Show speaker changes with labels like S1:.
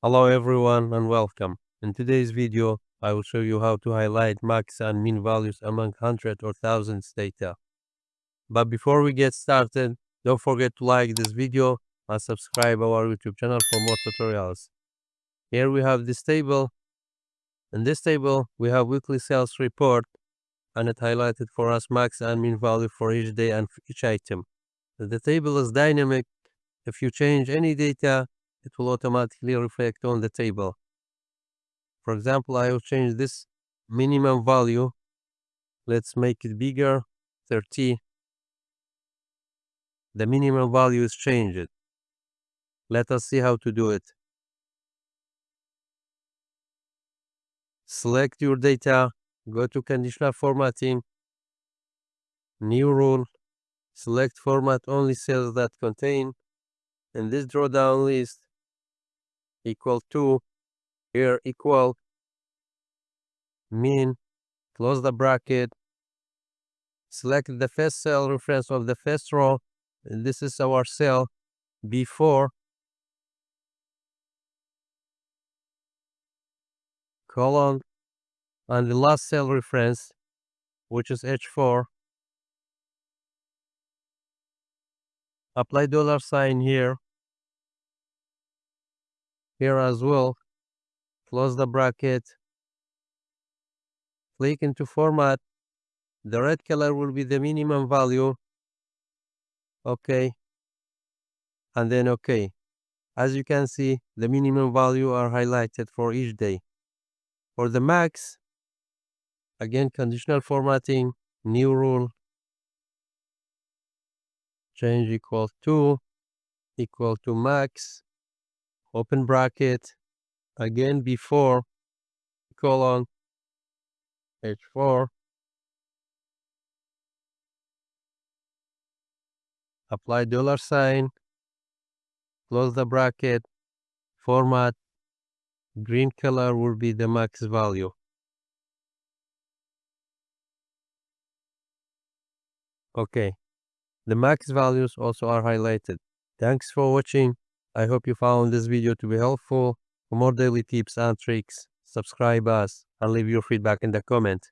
S1: Hello everyone and welcome. In today's video, I will show you how to highlight max and min values among hundreds or thousands data. But before we get started, don't forget to like this video and subscribe our YouTube channel for more tutorials. Here we have this table. In this table, we have weekly sales report and it highlighted for us max and min value for each day and for each item. The table is dynamic. If you change any data, it will automatically reflect on the table. For example, I will change this minimum value. Let's make it bigger, 30. The minimum value is changed. Let us see how to do it. Select your data, go to Conditional Formatting, New Rule, select Format only cells that contain, in this drawdown list, equal to, here equal, min, close the bracket, select the first cell reference of the first row, and this is our cell B4, colon, and the last cell reference, which is H4. Apply $sign here as well. Close the bracket. Click into format. The red color will be the minimum value. Okay. And then okay. As you can see, the minimum value are highlighted for each day. For the max, again, conditional formatting, new rule, change equal to max, open bracket, again before, colon, H4, apply $sign, close the bracket, format, green color will be the max value. Okay, the max values also are highlighted. Thanks for watching. I hope you found this video to be helpful. For more daily tips and tricks, subscribe us and leave your feedback in the comment.